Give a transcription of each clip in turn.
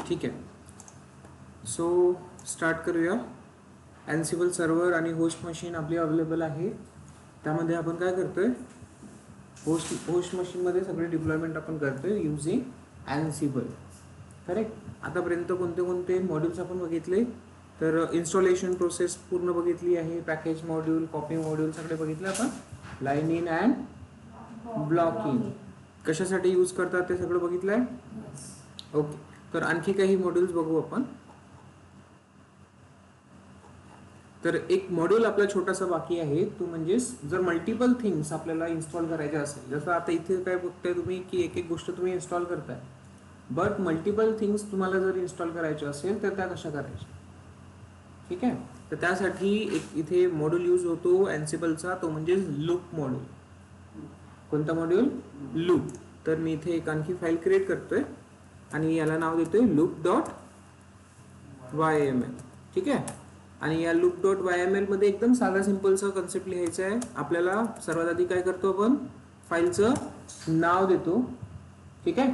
ठीक आहे. So start करूया. Ansible सर्व्हर आणि होस्ट मशीन आपली अवेलेबल आहे. त्यामध्ये आपण काय करतोय, होस्ट मशीनमध्ये सगळे डिप्लॉयमेंट आपण करतोय युजिंग Ansible. करेक्ट. आतापर्यंत कोणते कोणते मॉड्यूल्स आपण बघितले, तर इन्स्टॉलेशन प्रोसेस पूर्ण बघितली आहे. पॅकेज मॉड्यूल, कॉपी मॉड्यूल सगळे बघितले आपण. Line in and block in कशासाठी यूज करतात ते सगळं बघितलं आहे. ओके. तर आणखी काही मॉड्यूल्स बघू आपण. तर एक मॉड्यूल आपला छोटासा बाकी आहे, तो म्हणजे जर मल्टिपल थिंग्स आपल्याला इन्स्टॉल करायच्या असेल, जसं आता इथे काय बघताय तुम्ही की एक एक गोष्ट तुम्ही इन्स्टॉल करताय, बट मल्टिपल थिंग्स तुम्हाला जर इन्स्टॉल करायच्या असेल तर त्या कशा करायच्या. ठीक आहे. तर त्यासाठी एक इथे मॉड्यूल यूज होतो Ansibleचा, तो म्हणजे लूप मॉड्यूल. कोणता मॉड्यूल? लूप. तर मी इथे एक आणखी फाईल क्रिएट करतोय आणि याला नाव देतोय loop.yml. ठीक आहे. आणि या loop.yml मध्ये एकदम साधा सिंपलचा कन्सेप्ट लिहायचा आहे आपल्याला. सर्वात आधी काय करतो आपण, फाईलचं नाव देतो. ठीक आहे.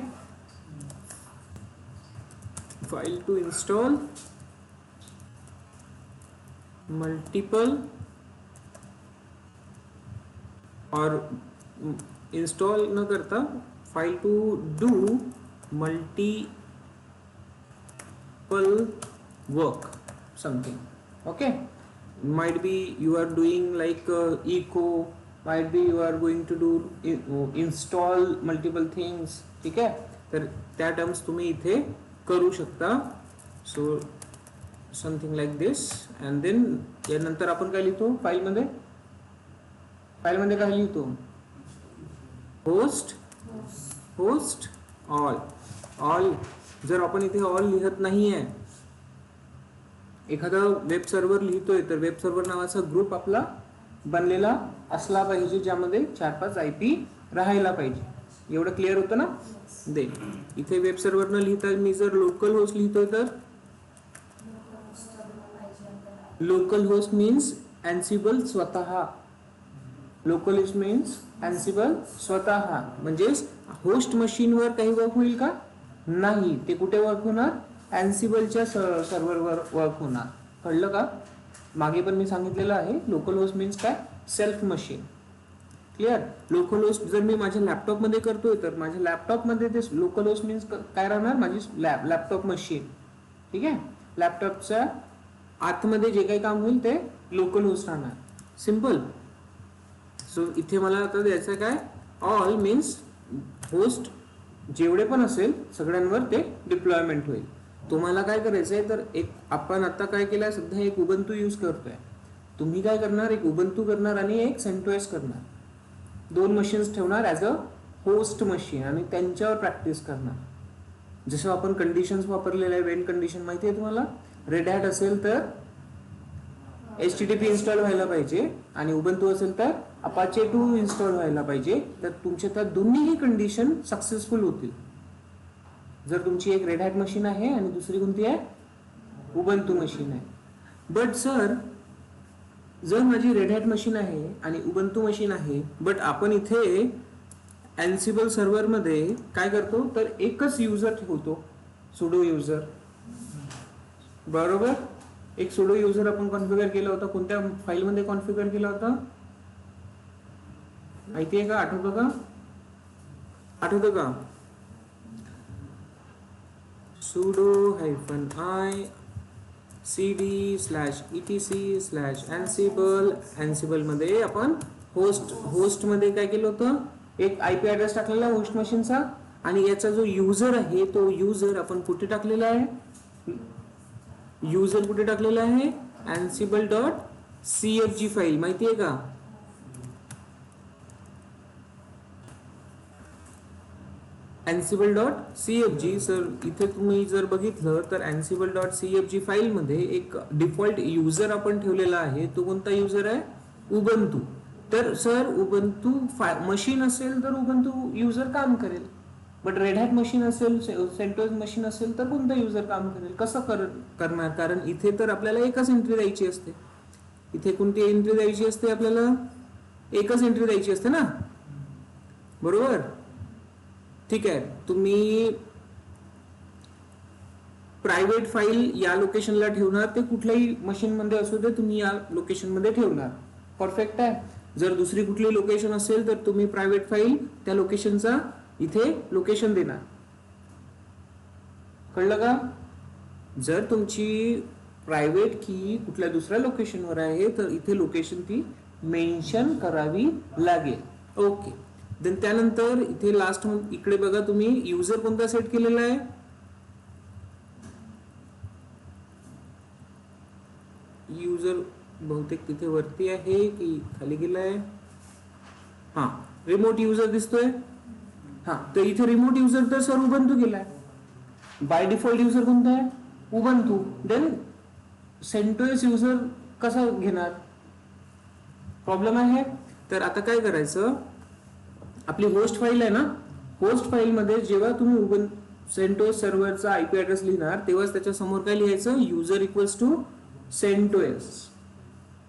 File to install multiple or install न करता file to do multiple work something. Okay. might be you are doing like echo, might be you are going to do install multiple things. ठीक आहे. तर त्या टर्म्स तुम्ही इथे करू शकता. So something like this. And then यानंतर आपण काय लिहितो फाईलमध्ये काय लिहितो, होस्ट ऑल. जर आपण इथे ऑल लिहत नाहीये, एखादा वेब सर्व्हर लिहितोय, तर वेब सर्व्हर नावाचा ग्रुप आपला बनलेला असला पाहिजे, ज्यामध्ये 4-5 IP राहायला पाहिजे. एवढं क्लिअर होतं ना. दे इथे वेब सर्व्हर न लिहिता मी जर लोकल होस्ट लिहितोय, तर लोकल होस्ट मीन्स Ansible स्वतः. लोकल होस्ट मीन्स Ansible स्वतः. म्हणजेच होस्ट मशीनवर काही वर्क होईल का? नाही. ते कुठे वर्क होणार? Ansibleच्या सर्व्हरवर वर्क होणार. कळलं का? मागे पण मी सांगितलेलं आहे, लोकल होस्ट मीन्स काय, self machine. Clear. Local host जर मी माझ्या लॅपटॉपमध्ये करतोय, तर माझ्या लॅपटॉपमध्ये ते लोकल होस्ट मीन्स काय राहणार, माझी लॅपटॉप मशीन. ठीक आहे. लॅपटॉपच्या आतमध्ये जे काही काम होईल ते लोकल होस्ट राहणार. सिंपल. सो इथे मला आता द्यायचं काय, ऑल मीन्स होस्ट जेवढे पण असेल सगळ्यांवर ते डिप्लॉयमेंट होईल. तुम्हाला काय करायचं आहे, तर एक आपण आता काय केलंय, सध्या एक उबंतू यूज करतोय. तुम्ही काय करणार, एक उबंतू करणार आणि एक CentOS करणार. 2 मशीन्स ठेवणार ॲज अ होस्ट मशीन आणि त्यांच्यावर प्रॅक्टिस करणार. जसं आपण कंडिशन्स वापरलेले आहे, वेन कंडिशन माहिती आहे तुम्हाला. रेड हॅट असेल तर HTTP इन्स्टॉल व्हायला पाहिजे आणि उबंतू असेल तर अपाचे 2 इन्स्टॉल व्हायला पाहिजे. तर तुमच्या त्या दोन्हीही कंडिशन सक्सेसफुल होतील. जर तुमची एक रेड हॅट मशीन आहे आणि दुसरी कोणती आहे, उबंतू मशीन आहे. बट सर, जर माझी रेड हॅट मशीन आहे आणि उबंतू मशीन आहे, बट आपण इथे Ansible सर्व्हरमध्ये काय करतो, तर एकच युजर ठेवतो, सुडो युजर. बरोबर. एक सुडो युजर आपण कॉन्फिगर केला होता. कोणत्या फाईलमध्ये कॉन्फिगर केला होता माहिती आहे का? आठवतं का? sudo -i cd/etc/ansible मध्ये आपण होस्ट मध्ये काय केलं होतं, एक IP ॲड्रेस टाकलेला होस्ट मशीनचा, आणि याचा जो युजर आहे तो युजर आपण कुठे टाकलेला आहे, युजर कुठे टाकलेला आहे, ansible.cfg फाईल. माहिती आहे का? ansible.cfg. सर इथे तुम्ही जर बघितलं तर ansible.cfg फाईल मध्ये एक डिफॉल्ट युजर आपण ठेवलेला आहे. तो कोणता युजर आहे, उबंतू. तर सर उबंतू मशीन असेल तर उबंतू युजर काम करेल, बट रेड हॅट मशीन असेल, CentOS मशीन असेल तर कोणता युजर काम करेल. कसं करणार, कारण इथे तर आपल्याला एकच एंट्री द्यायची असते. इथे कोणती एंट्री द्यायची असते, आपल्याला एकच एंट्री द्यायची असते ना. बरोबर. ठीक आहे. तुम्ही प्रायव्हेट फाईल या लोकेशनला ठेवणार, ते कुठल्याही मशीन मध्ये असू दे तुम्ही या लोकेशन मध्ये ठेवणार. परफेक्ट आहे. जर दुसरी कुठली लोकेशन असेल तर तुम्ही प्रायव्हेट फाईल त्या लोकेशनचा इथे लोकेशन देणार. कळलं का? जर तुमची प्रायव्हेट की कुठल्या दुसऱ्या लोकेशनवर आहे तर इथे लोकेशन ती मेन्शन करावी लागेल. ओके. देन त्यानंतर इथे लास्ट इकडे बघा तुम्ही युजर कोणता सेट केलेला आहे? युजर बहुतेक तिथे वरती आहे की खाली गेलाय? हा, रिमोट युजर दिसतोय. हा, तर इथे रिमोट युजर तर सर उबंतू गेलाय. बाय डिफॉल्ट युजर कोणता आहे? उबंतू. देन सेंटोस युजर कसा घेणार? प्रॉब्लेम आहे. तर आता काय करायचं, आपली होस्ट फाईल आहे ना, होस्ट फाईल मध्ये जेव्हा तुम्ही सेंटोस सर्व्हरचा आयपी ऍड्रेस लिहिणार तेव्हाच त्याच्या समोर काय लिहायचं? User equals to CentOS.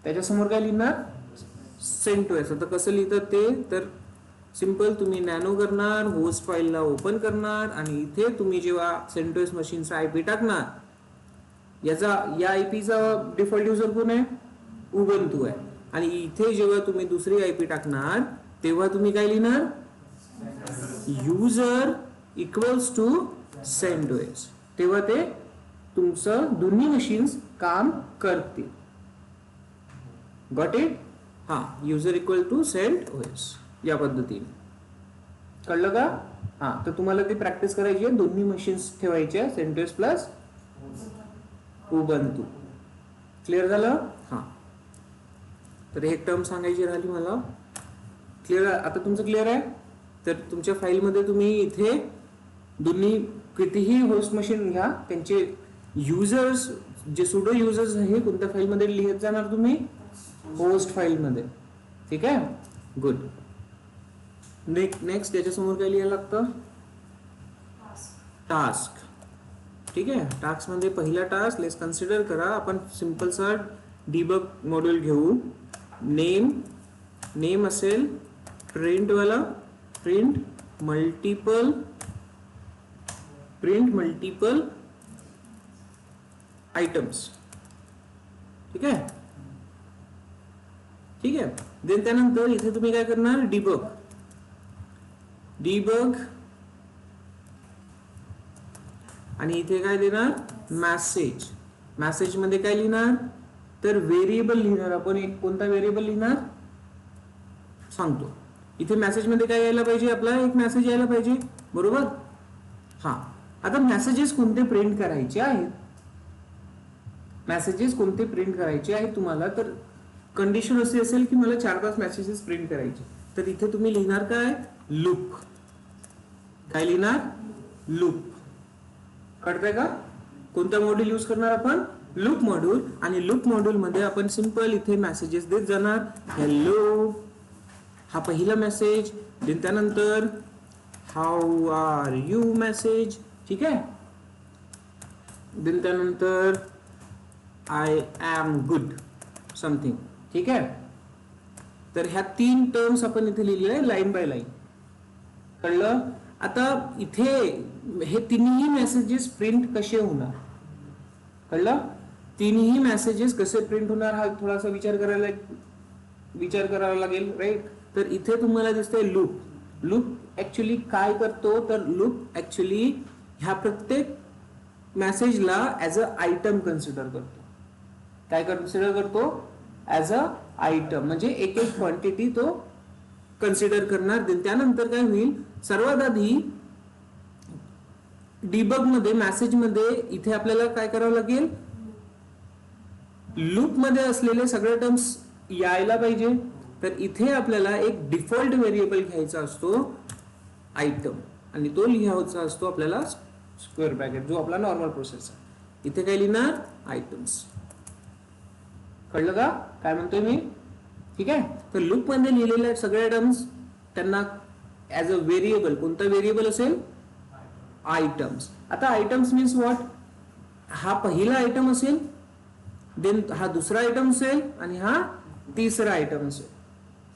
त्याच्या समोर काय लिहिणार? सेंटोस. आता कसं लिहितात ते, तर सिंपल तुम्ही नॅनो करणार, होस्ट फाईलला ओपन करणार आणि इथे तुम्ही जेव्हा सेंटोस मशीनचा आयपी टाकणार, या आयपीचा डिफॉल्ट युजर कोण आहे? उबंतू आहे. आणि इथे जेव्हा तुम्ही दुसरी आयपी टाकणार तेव्हा तुम्ही काय लिहिणार? User equals to CentOS. तेव्हा ते तुमचं दोन्ही मशीन्स काम करतील. Got it? हा, युजर इक्वल टू सेंटोस या पद्धतीने. कळलं का? हा, तर तुम्हाला ती प्रॅक्टिस करायची आहे. दोन्ही मशीन्स ठेवायच्या, सेंटोस प्लस उबंतू. क्लिअर झालं? हा, तर हे टर्म सांगायची राहिली मला. क्लिअर? आता तुमचं क्लिअर आहे. तर तुमच्या फाईलमध्ये तुम्ही इथे दोन्ही कितीही होस्ट मशीन घ्या, त्यांचे युजर्स जे सुडो युजर्स आहे कोणत्या फाईलमध्ये लिहित जाणार तुम्ही? होस्ट फाईलमध्ये. ठीक आहे, गुड. नेक्स्ट याच्यासमोर काय लिहायला लागतं? टास्क. ठीक आहे, टास्क मध्ये पहिला टास्क लेट्स कन्सिडर करा. आपण सिंपल सा डिबग मॉड्यूल घेऊ. नेम असेल प्रिंट वाला, प्रिंट मल्टिपल आयटम्स. ठीक आहे, ठीक आहे. देन त्यानंतर इथे तुम्ही काय करणार? डिबग आणि इथे काय देणार? मेसेज मध्ये काय लिहिणार? तर व्हेरिएबल लिहिणार. आपण एक कोणता व्हेरिएबल लिहिणार सांगतो. इथे मेसेज मध्ये काय यायला पाहिजे? आपला एक मेसेज यायला पाहिजे, बरोबर? हा, आता मेसेजेस कोणते प्रिंट करायचे आहेत? मेसेजेस कोणते प्रिंट करायचे आहेत तुम्हाला? तर कंडिशन अशी असेल की मला 4-5 मेसेजेस प्रिंट करायचे, तर इथे तुम्ही लिहिणार काय? लूप. काय लिहिणार? लूप. कळतंय का? कोणता मॉड्यूल यूज करणार आपण? Loop module. आणि लूप मॉड्यूल मध्ये आपण सिंपल इथे मेसेजेस देत जाणार. हॅलो हा पहिला मेसेज. देन त्यानंतर हाऊ आर यू मेसेज. ठीक आहे. देन त्यानंतर आय एम गुड समथिंग. ठीक आहे. तर ह्या 3 टर्म्स आपण इथे लिहिलेले आहे लाईन बाय लाईन. कळलं? आता इथे हे तिन्ही मेसेजेस प्रिंट कसे होणार? कळलं? तिन्ही मेसेजेस कसे प्रिंट होणार हा थोडासा विचार करावा लागेल, राईट? तर इथे तुम्हाला दिसतंय लूप. लूप ऍक्च्युली काय करतो? तर लूप ऍक्च्युली ह्या प्रत्येक मेसेजला ऍज अ आयटम कन्सिडर करतो. काय कन्सिडर करतो? As a item. म्हणजे एक क्वांटिटी तो कन्सिडर करणार. त्यानंतर काय होईल? सर्वात आधी डिबग मध्ये, मेसेज मध्ये इथे आपल्याला काय करावं लागेल? लूप मध्ये असलेले सगळे टर्म्स यायला पाहिजे. तर इथे आपल्याला एक डिफॉल्ट व्हेरिएबल घ्यायचा असतो आयटम, आणि तो लिहायचा असतो आपल्याला स्क्वेअर ब्रॅकेट, जो आपला नॉर्मल प्रोसेस आहे. इथे काय लिहिणार? आयटम्स. कळलं का काय म्हणतोय मी? ठीक आहे. तर लूप मध्ये लिहिलेल्या सगळ्या टर्म्स त्यांना ऍज अ व्हेरिएबल, कोणता व्हेरिएबल असेल? आयटम्स. आता आयटम्स मीन्स व्हॉट? हा पहिला आयटम असेल, देन हा दुसरा आयटम असेल आणि हा तिसरा आयटम असेल.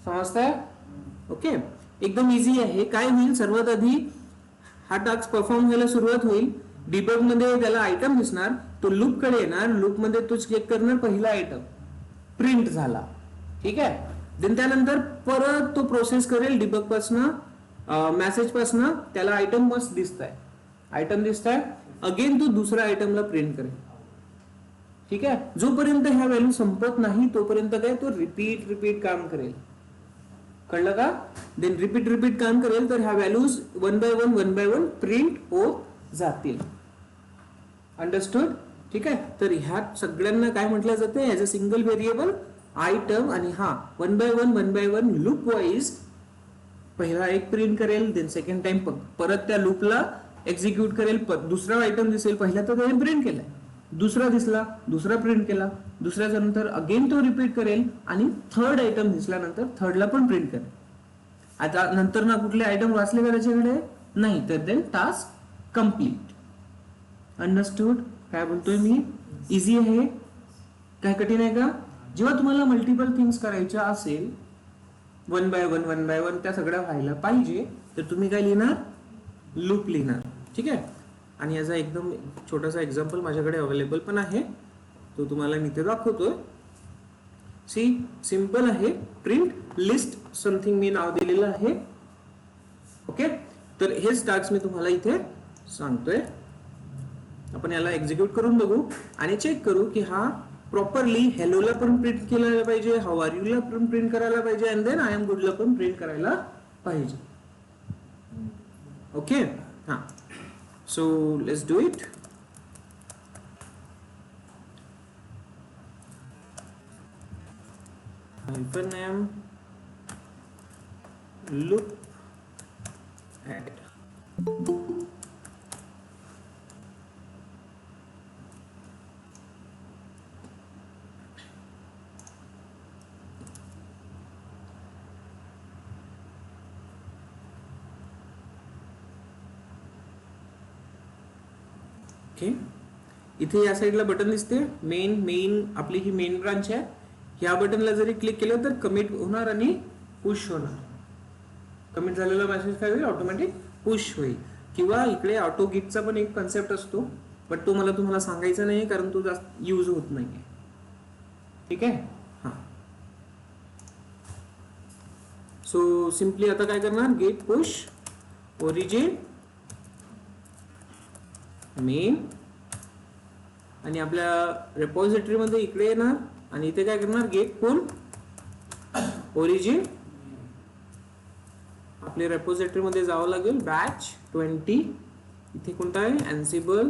समजतंय? ओके, एकदम इझी आहे. काय होईल? सर्वात आधी हा टास्क परफॉर्म व्हायला सुरुवात होईल. डिबग मध्ये त्याला आयटम दिसणार, तो लूप कडे येणार, लूप मध्ये तो चेक करणार पहिला आयटम प्रिंट झाला, ठीक आहे. देन त्यानंतर परत तो प्रोसेस करेल डिबग पासनं मेसेज पासनं त्याला आयटम मस्त दिसताय, आयटम दिसताय, अगेन तो दुसऱ्या आयटमला प्रिंट करेल, ठीक आहे. जोपर्यंत ह्या व्हॅल्यू संपत नाही तोपर्यंत काय तो रिपीट काम करेल, कळलं का. देन रिपीट काम करेल तर ह्या values one by one print होत जातील. अंडरस्टूड, ठीक आहे. तर ह्या सगळ्यांना काय म्हटलं जाते, as a single variable item. आणि हा one by one loop wise पहिला एक प्रिंट करेल, देन सेकंड टाइम परत त्या लूपला एक्झिक्यूट करेल, दुसरा आयटम दिसेल, पहिला तर त्याने प्रिंट केलाय, दुसरा दिसला, दुसरा प्रिंट केला, दुसऱ्याच्या नंतर अगेन तो रिपीट करेल आणि थर्ड आयटम दिसल्यानंतर थर्डला पण प्रिंट करेल. आता नंतर ना कुठले आयटम वाचले का त्याच्याकडे नाही, तर देन टास्क कम्प्लीट. अंडरस्टूड काय बोलतोय मी, इझी आहे, काय कठीण आहे का. जेव्हा तुम्हाला मल्टिपल थिंग्स करायच्या असेल वन बाय वन त्या सगळ्या व्हायला पाहिजे, तर तुम्ही काय लिहिणार, लूप लिहिणार, ठीक आहे. आणि याचा एकदम छोटासा एक्झाम्पल माझ्याकडे अवेलेबल पण आहे, तो तुम्हाला मी इथे दाखवतोय. सी सिंपल आहे, प्रिंट लिस्ट समथिंग मी नाव दिलेलं आहे, ओके. तर हेच टास्क मी तुम्हाला इथे सांगतोय. आपण याला एक्झिक्यूट करून बघू आणि चेक करू की हा प्रॉपरली हेलोला पण प्रिंट केला पाहिजे, हाऊ आर यूला पण प्रिंट करायला पाहिजे, अँड देन आय एम गुडला पण प्रिंट करायला पाहिजे, ओके. हा, so let's do it. -m loop add. Okay, इथे या साईडला बटन दिसते मेन आपली ही मेन ब्रांच आहे. ह्या बटनला जरी क्लिक केलं तर कमिट होणार आणि पुश होणार. कमिट झालेला मेसेज काय होईल, ऑटोमॅटिक पुश होईल. किंवा इकडे ऑटो गिटचा पण एक कन्सेप्ट असतो, बट तो मला तुम्हाला सांगायचा नाही कारण तो जास्त यूज होत नाहीये, ठीक आहे. हा, सो सिम्पली आता काय करणार, गेट पुश ओरिजिन मेन आणि आपल्या रेपॉझिटरी मध्ये इकडे येणार आणि इथे काय करणार, गेट पुल ओरिजिन. आपल्या रेपॉझिटरी मध्ये जावं लागेल, बॅच 20, इथे कोणता आहे, एन्सिबल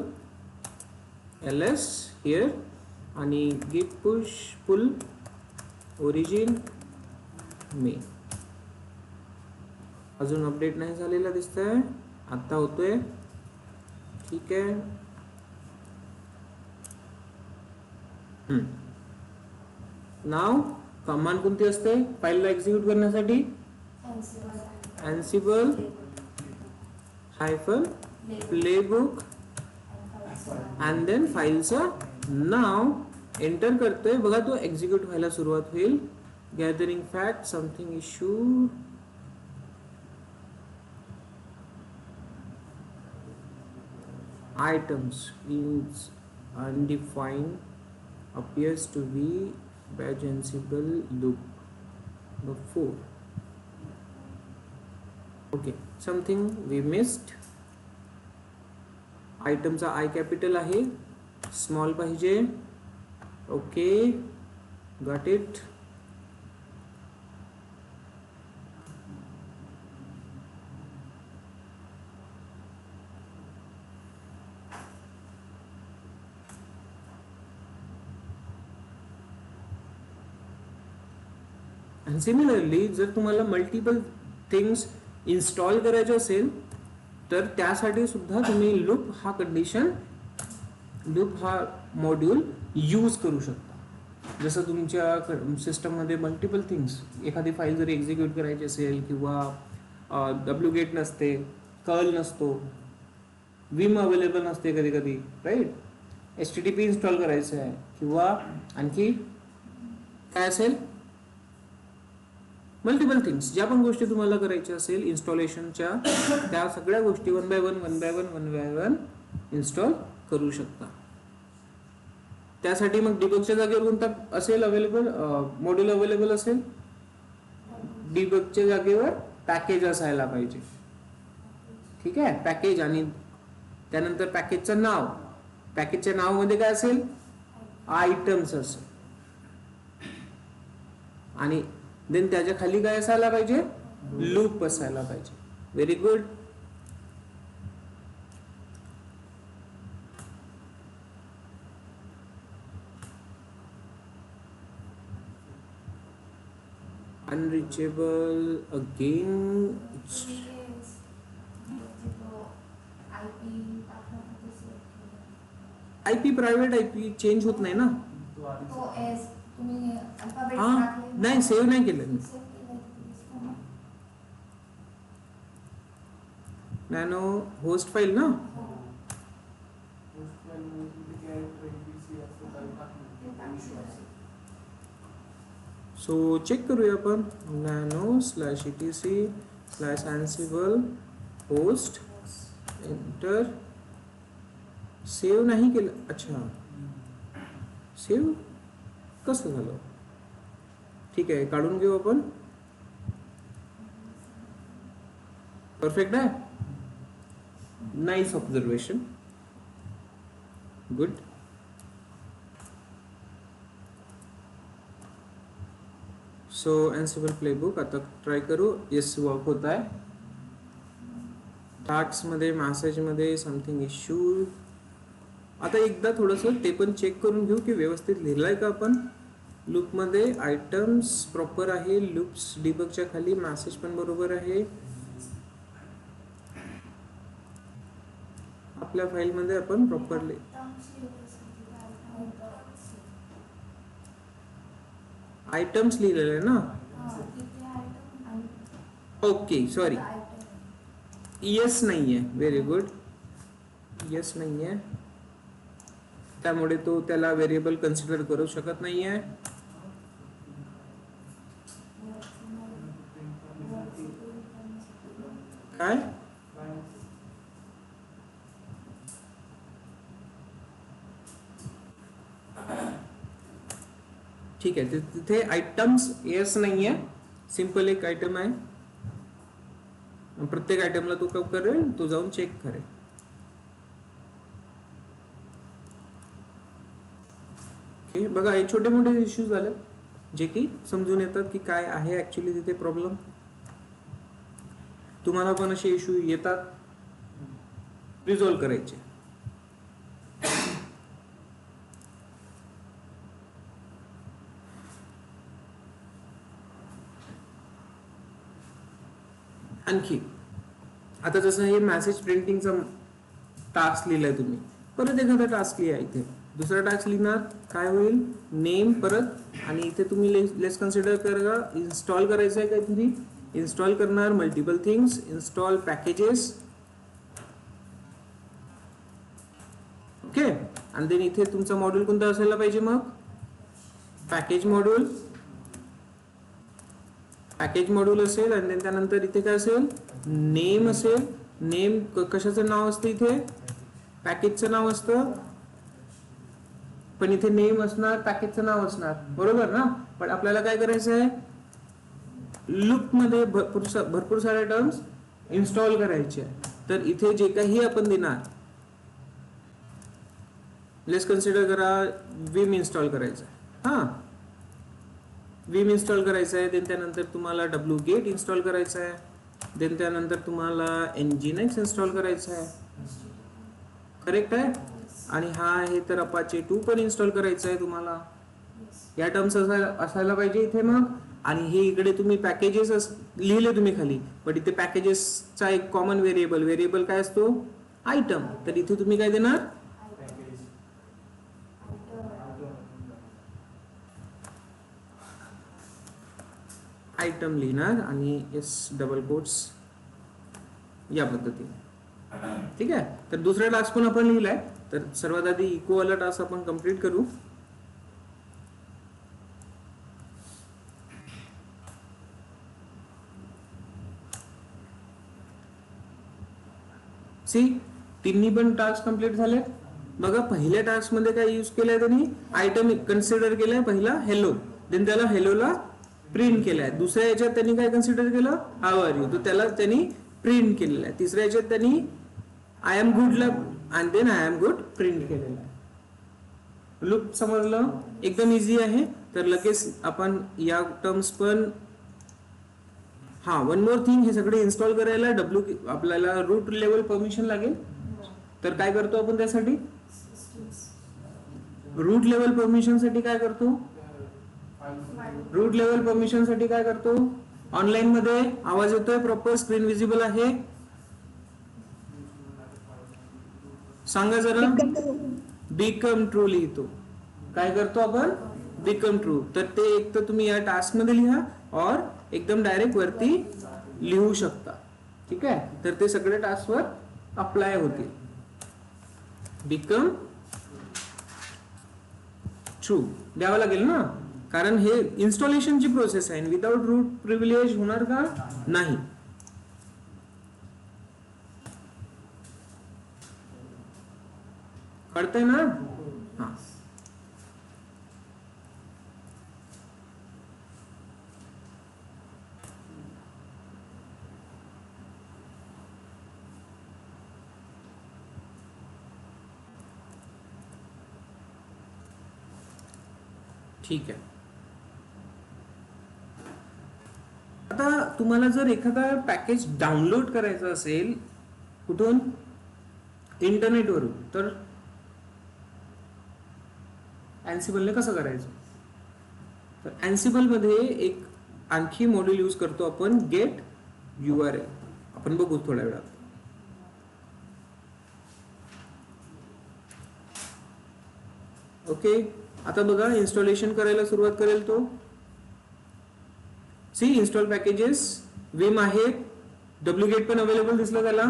ls हिअर, आणि git push pull origin main. अजून अपडेट नाही झालेला दिसतंय, आता होतोय, ठीक आहे. नाव कमांड कोणती असते फाईलला एक्झिक्यूट करण्यासाठी, Ansible hyphen playbook and then फाईलचं नाव एंटर करतोय बघा, तो एक्झिक्यूट व्हायला सुरुवात होईल. Gathering fact something issue, items is undefined appears to be batch ansible loop the 4. okay, something we missed. item चा I capital आहे, small पाहिजे, ओके, got it. आणि सिमिलरली जर तुम्हाला मल्टिपल थिंग्स इन्स्टॉल करायचे असेल तर त्यासाठी सुद्धा तुम्ही लूप हा कंडिशन, लूप हा मॉड्यूल यूज करू शकता. जसं तुमच्या सिस्टममध्ये मल्टिपल थिंग्स, एखादी फाईल जरी एक्झिक्यूट करायची असेल किंवा wget नसते, कर्ल नसतो, विम अवेलेबल नसते कधी कधी, राईट, HTTP इन्स्टॉल करायचं आहे किंवा आणखी काय असेल, मल्टिपल थिंग्स, ज्या पण गोष्टी तुम्हाला करायच्या असेल इन्स्टॉलेशनच्या, त्या सगळ्या गोष्टी वन बाय वन इन्स्टॉल करू शकता. त्यासाठी मग डिबगच्या जागेवर कोणता असेल अवेलेबल, मॉड्यूल अवेलेबल असेल? डिबगच्या जागेवर पॅकेज असायला पाहिजे. ठीक आहे, पॅकेज आणि त्यानंतर पॅकेजचं नाव. पॅकेजच्या नावामध्ये काय असेल? आयटम्स असेल. आणि देन त्याच्या खाली काय असायला पाहिजे? लूप असायला पाहिजे. Very good. Unreachable again. IP private IP change होत नाही ना. हा नाही, सेव्ह नाही केलं मी. नॅनो होस्ट फाईल ना. सो चेक करूया आपण. Nano slash etc/ansible host. Enter. Save नाही केलं. अच्छा, सेव्ह कसं झालं? ठीक आहे, काढून घेऊ आपण. परफेक्ट आहे. Nice observation. Good. So Ansible playbook आता ट्राय करू. येस, वर्क होत आहे. टास्कमध्ये मेसेजमध्ये समथिंग इश्यू. आता एकदा थोडंसं ते पण चेक करून घेऊ की व्यवस्थित लिहिलं आहे का आपण. लूपमध्ये आयटम्स प्रॉपर आहे. लूप्स डिबगच्या खाली मेसेज पण बरोबर आहे. आपल्या फाईलमध्ये आपण प्रॉपरली आयटम्स लिहिलेले आहे ना. Okay, sorry. येस नाही आहे. Very good. येस नाही आहे, त्यामुळे तो त्याला व्हेरिएबल कन्सिडर करू शकत नाही आहे. काय? ठीक आहे, तिथे आयटम्स येस नाही आहे. सिंपल एक आयटम आहे. प्रत्येक आयटमला तो कब करेल, तो जाऊन चेक करेल. ओके, बघा हे छोटे मोठे इश्यूज झाले जे की समजून येतात की काय आहे ऍक्च्युली तिथे प्रॉब्लेम. तुम्हाला पण असे इश्यू येतात, रिझॉल्व्ह करायचे. आणखी आता जसं हे मेसेज प्रिंटिंगचा टास्क लिहिलाय तुम्ही, परत एखादा टास्क लिहा. इथे दुसरा टास्क लिहिणार, काय होईल? नेम परत. आणि इथे तुम्ही लेस कन्सिडर करा. इन्स्टॉल करायचं आहे काहीतरी. इन्स्टॉल करणार multiple things. Install packages. Okay, आणि देन इथे तुमचा मॉड्यूल कोणता असायला पाहिजे? मग पॅकेज मॉड्यूल. पॅकेज मॉड्यूल असेल. आणि देन त्यानंतर इथे काय असेल? नेम असेल. नेम कशाचं नाव असतं? इथे पॅकेजचं नाव असतं, पण इथे नेम असणार, पॅकेजचं नाव असणार. बरोबर ना. पण आपल्याला काय करायचं आहे? लूप मध्ये भरपूर सारे टर्म्स इन्स्टॉल करायचे आहे. तर इथे जे काही आपण देणार, लेट्स कन्सिडर करा विम इन्स्टॉल करायचं आहे. हा, विम इन्स्टॉल करायचं आहे. देन त्यानंतर तुम्हाला wget इन्स्टॉल करायचं आहे. देन त्यानंतर तुम्हाला nginx इन्स्टॉल करायचं आहे. करेक्ट आहे. आणि हा आहे तर अपाचे 2 पण इन्स्टॉल करायचं आहे तुम्हाला. या टर्म्स असायला पाहिजे इथे. मग आणि हे इकडे तुम्ही पॅकेजेस लिहिले तुम्ही खाली, पण इथे पॅकेजेसचा एक कॉमन व्हेरिएबल काय असतो? आयटम. तर इथे तुम्ही काय देणार? आयटम लिहिणार आणि एस डबल कोट्स या पद्धतीने. ठीक आहे. तर दुसरा टास्क पण आपण लिहिलाय. तर सर्वात आधी इको वाला टास्क आपण कंप्लीट करू. सी तिन्ही पण टास्क कम्प्लीट झाले. बघा पहिल्या टास्क मध्ये काय यूज केलंय त्यांनी, आयटम कन्सिडर केलाय पहिला हेलो, देन त्याला हेलोला प्रिंट केलाय. दुसऱ्या याच्यात त्यांनी काय कन्सिडर केलं, हाऊ आर यू, तो त्याला त्यांनी प्रिंट केलेला आहे. तिसऱ्या याच्यात त्यांनी आय एम गुडला आणि then I am good print केलेला आहे. लूप समजलं, एकदम इझी आहे. तर लगेच आपण या टर्म्स पण, हा वन मोर थिंग, हे सगळे इन्स्टॉल करायला आपल्याला रूट लेवल परमिशन लागेल. तर काय करतो आपण त्यासाठी, रूट लेवल परमिशन साठी काय करतो, रूट लेवल परमिशन साठी काय करतो, ऑनलाईन मध्ये आवाज येतोय, प्रॉपर स्क्रीन विजिबल आहे, सांगा जरा. बिकम ट्रू लिहितो. काय करतो आपण, बिकम ट्रू. तर ते एक तर तुम्ही या टास्क मध्ये लिहा और एकदम डायरेक्ट वरती लिहू शकता. ठीक आहे, तर ते सगळे टास्क वर अप्लाय होतील. बिकम ट्रू द्यावं लागेल ना, कारण हे इन्स्टॉलेशनची प्रोसेस आहे. विदाउट रूट प्रिव्हिलेज होणार का, नाही. कळतंय ना, हा. ठीक आहे. आता तुम्हाला जर एखादा पॅकेज डाउनलोड करायचं असेल कुठून, इंटरनेटवरून, तर अँसिबलने कसं करायचं. तर अँसिबल मध्ये एक आणखी मॉड्यूल यूज करतो आपण, गेट URL. आपण बघू थोड्या वेळात. ओके, आता बघा इन्स्टॉलेशन करायला सुरुवात करेल तो. सी इन्स्टॉल पॅकेजेस, विम आहे, wget पण अवेलेबल दिसलं त्याला.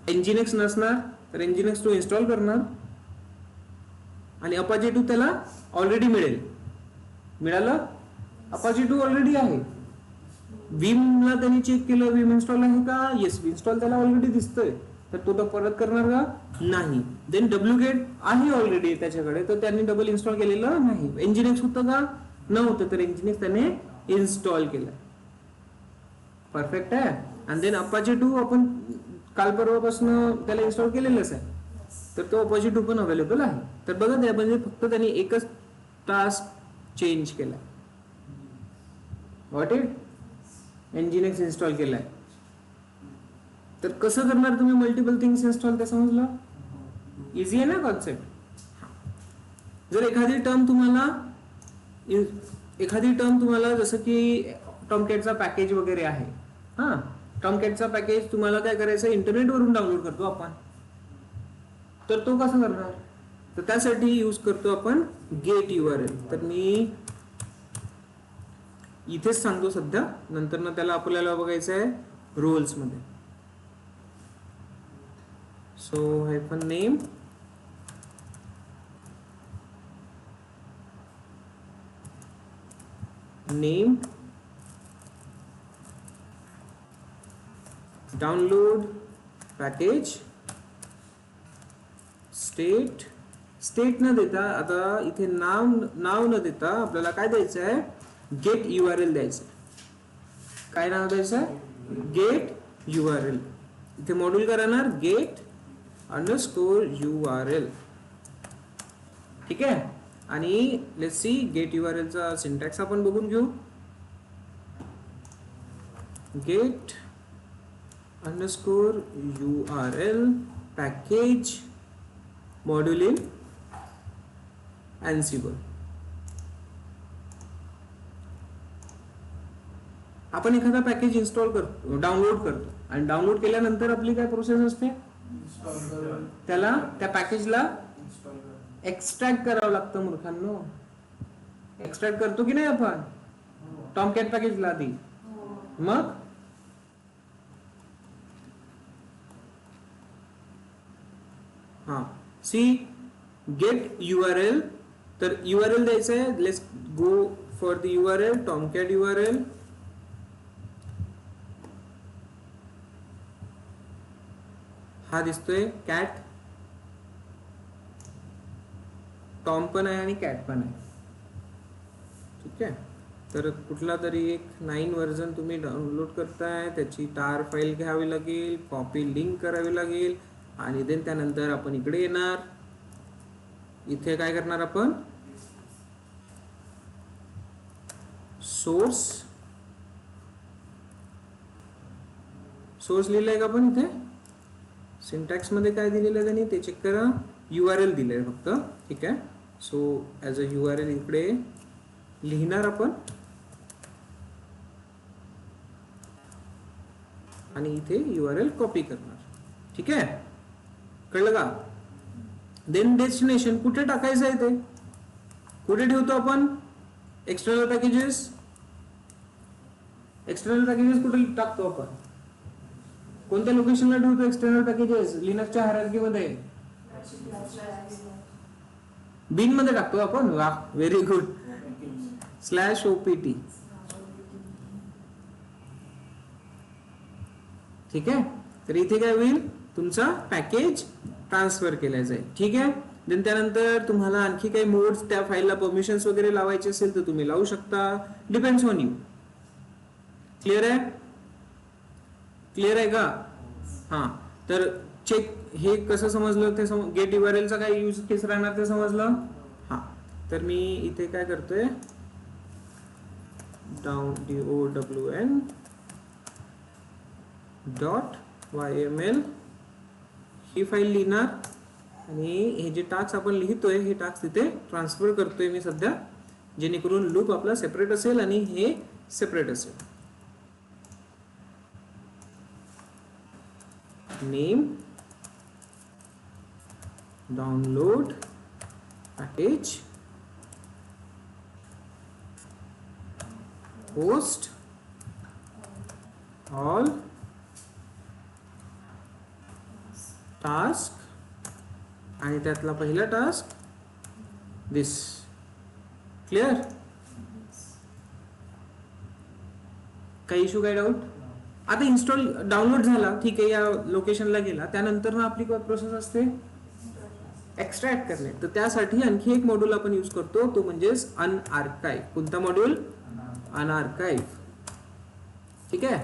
Nginx नसणार तर Nginx तो इन्स्टॉल करणार, आणि Apache 2 त्याला ऑलरेडी मिळेल. मिळालं, Apache 2 ऑलरेडी आहे. विमला त्यांनी चेक केलं, विम इन्स्टॉल आहे का, येस इन्स्टॉल त्याला ऑलरेडी दिसतोय, तर तो परत करणार का, नाही. देन wget आहे ऑलरेडी त्याच्याकडे, तर त्यांनी डबल इन्स्टॉल केलेलं नाही. Nginx होतं का, नव्हतं, तर Nginx त्याने इन्स्टॉल केलं. परफेक्ट आहे. आणि देन Apache 2 आपण काल परवापासून त्याला इन्स्टॉल केलेलंच आहे, तर तो Apache 2 पण अवेलेबल आहे. तर बघा त्या म्हणजे फक्त त्यांनी एकच टास्क चेंज केला. व्हॉट इट, Nginx इन्स्टॉल केलाय. तर कसं करणार तुम्ही मल्टिपल थिंग्स इन्स्टॉल, ते समजलं. इझी आहे ना कॉन्सेप्ट. जर एखादी टर्म तुम्हाला जसं की टॉमकॅटचा पॅकेज वगैरे आहे, हा टॉमकॅटचा पॅकेज तुम्हाला काय करायचं, इंटरनेट वरून डाउनलोड करतो आपण, तर तो कसा करणार, तर त्यासाठी यूज करतो आपण गेट URL. तर मी इथेच सांगतो सध्या, नंतर ना त्याला आपल्याला बघायचं आहे रोल्स मध्ये. So -name download package, state न देता, आता इथे नाव न देता आपल्याला काय द्यायचं आहे, गेट URL द्यायचं. काय नाव द्यायचं, गेट URL. इथे मॉड्यूल करणार गेट _URL. ठीक आहे. आणि लेट्स सी गेट URL चा सिंटॅक्स आपण बघून घेऊ. Get _URL package module in Ansible. आपण एखादा पॅकेज इन्स्टॉल करतो, डाउनलोड करतो, आणि डाउनलोड केल्यानंतर आपली काय प्रोसेस असते, त्याला त्या पॅकेजला एक्सट्रॅक्ट करावं लागतं. मूर्खांनो, एक्सट्रॅक्ट करतो की नाही आपण टॉमकॅट पॅकेजला आधी, मग हा सी गेट URL. तर URL द्यायचं आहे. Let's go for the URL, टॉमकॅट URL. हा दिसतोय कॅट, टॉम पण आहे आणि कॅट पण आहे. ठीक आहे, तर कुठला तरी एक 9 व्हर्जन तुम्ही डाउनलोड करताय, त्याची टार फाईल घ्यावी लागेल, कॉपी लिंक करावी लागेल आणि देन त्यानंतर आपण इकडे येणार. इथे काय करणार आपण, सोर्स लिहिलंय का आपण इथे, सिंटॅक्स मध्ये काय दिलेलं आहे त्यांनी ते चेक करा. URL दिलंय फक्त. ठीक आहे, सो ॲज अ URL इकडे लिहिणार आपण आणि इथे URL कॉपी करणार. ठीक आहे, कळलं का? देन डेस्टिनेशन कुठे टाकायचं आहे ते कुठे ठेवतो आपण, एक्सटर्नल पॅकेजेस. कुठे टाकतो आपण, कोणत्या लोकेशनला ठेवतो एक्सटर्नल पॅकेजेस लिनक्सच्या हायरार्की मध्ये? बिन मध्ये टाकतो आपण. वा, व्हेरी गुड. /opt. ठीक आहे, तर इथे काय होईल, तुमचा पॅकेज ट्रान्सफर केला जाईल. ठीक आहे, देन त्यानंतर तुम्हाला आणखी काही मोड्स त्या फाईलला परमिशन्स वगैरे लावायचे असेल तर तुम्ही लावू शकता. Depends on you. क्लिअर आहे? क्लिअर आहे का? हां, तर चेक हे कसं समजलं ते गेट URLचा काय यूज केस राहणार ते समजलं. हां, तर मी इथे काय करतोय, down .yml ही फाईल लिहिणार आणि हे जे टास्क आपण लिहितोय हे टास्क तिथे ट्रान्सफर करतोय मी सध्या, जेणेकरून लूप आपला सेपरेट असेल आणि हे सेपरेट असेल. Name download package host all task आणि त्यातला पहिला टास्क दिस. क्लिअर? काही इश्यू, काही डाऊट? आता इन्स्टॉल डाउनलोड झाला, ठीक आहे, या लोकेशनला गेला, त्यानंतर ना आपली काय प्रोसेस असते, एक्स्ट्रॅक्ट करणे. तर त्यासाठी आणखी एक मॉड्यूल आपण यूज करतो, तो म्हणजेच अनआर्काइव्ह. कोणता मॉड्यूल? अनआर्काइव्ह. ठीक आहे,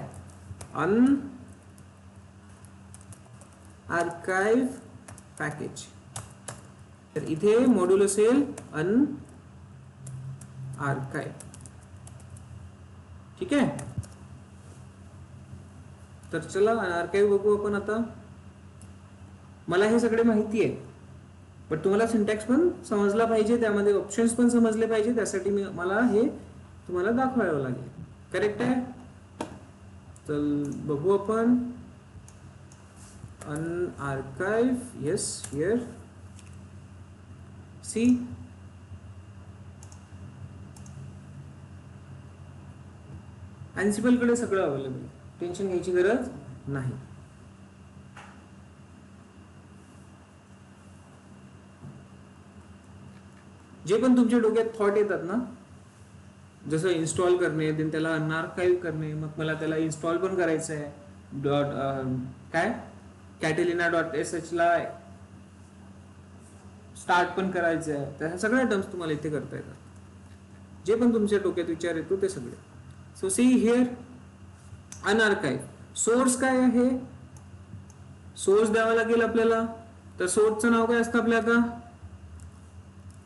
अनआर्काइव्ह पॅकेज. तर इथे मॉड्यूल असेल अनआर्काइव्ह. ठीक आहे, तर चला अनआर्काइव्ह बघू आपण आता. मला हे सगळे माहिती आहे, पण तुम्हाला सिंटॅक्स पण समजला पाहिजे, त्यामध्ये ऑप्शन्स पण समजले पाहिजे, त्यासाठी मला हे तुम्हाला दाखवावं लागेल. करेक्ट आहे? तर बघू आपण unarchive. Yes, here see. Ansible कडे सगळं अवेलेबल, टेन्शन घ्यायची गरज नाही. जे पण तुमच्या डोक्यात थॉट येतात ना, जसं इन्स्टॉल करणे, देन त्याला अनआर्काइव्ह करणे, मग मला त्याला इन्स्टॉल पण करायचं आहे, काय catalina.sh ला स्टार्ट पण करायचं आहे, त्या सगळ्या टर्म्स तुम्हाला इथे करता येतात. जे पण तुमच्या डोक्यात विचार येतो ते सगळे. So see here unarchive. Source काय आहे, सोर्स द्यावा लागेल आपल्याला. तर सोर्सचं नाव काय असतं आपल्या, आता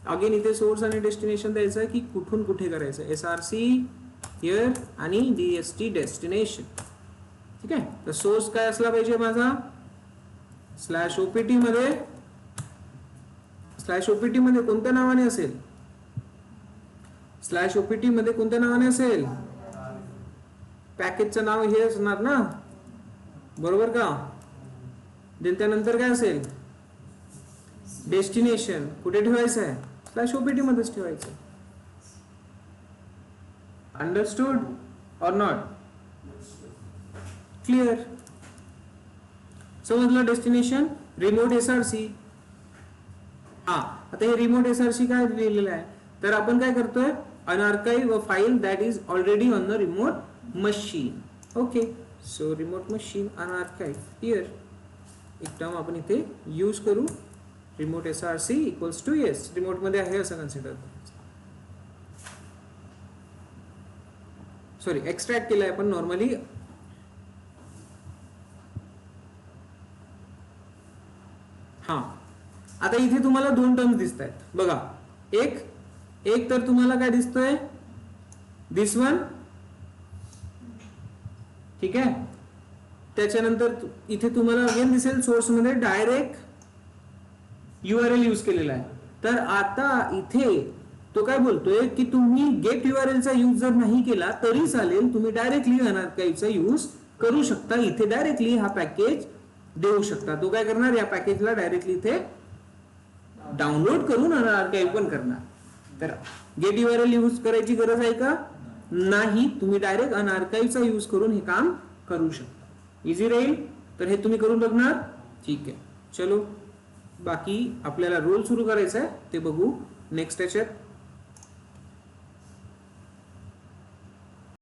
अगेन इथे सोर्स आणि डेस्टिनेशन द्यायचं आहे की कुठून कुठे करायचं. SRC हिअर आणि DST डेस्टिनेशन. ठीक आहे, तर सोर्स काय असला पाहिजे माझा, /opt मध्ये कोणत्या नावाने असेल, /opt मध्ये कोणत्या नावाने असेल, पॅकेजचं नाव हे असणार ना, बरोबर का? देन त्यानंतर काय असेल, डेस्टिनेशन कुठे ठेवायचं आहे, /opt मध्येच ठेवायचं. अंडरस्टूड और नॉट? क्लिअर? समजलं? Destination remote SRC. हा, आता हे रिमोट SRC काय दिलेलं आहे, तर आपण काय करतोय, unarchive a file that is already on the remote machine. Okay, so remote machine unarchive here. एक टर्म आपण इथे यूज करू, remote SRC equals to yes, remote मध्ये आहे असं कन्सिडर करायचं. सॉरी एक्स्ट्रॅक्ट केलंय आपण नॉर्मली. हा आता इथे तुम्हाला दोन टर्म्स दिसत आहेत बघा. एक तर तुम्हाला काय दिसतोय, दिस वन, ठीक आहे. त्याच्यानंतर इथे तुम्हाला अगेन दिसेल सोर्स मध्ये डायरेक्ट URL यूज केलेला आहे. तर आता इथे तो काय बोलतोय की तुम्ही गेट URL चा यूज जर नाही केला तरी चालेल, तुम्ही डायरेक्टली अनआर्काइव्हचा यूज करू शकता. इथे डायरेक्टली हा पॅकेज देऊ शकता. तो काय करणार, या पॅकेजला डायरेक्टली इथे डाउनलोड करून अनआर्काइव्ह पण करणार. तर गेट URL यूज करायची गरज आहे का, नाही. तुम्ही डायरेक्ट अनआर्काइव्हचा यूज करून हे काम करू शकता. इझी राहील. तर हे तुम्ही करून बघणार, ठीक आहे. चलो बाकी आपल्याला रोल सुरू करायचा आहे ते बघू नेक्स्ट याच्यात.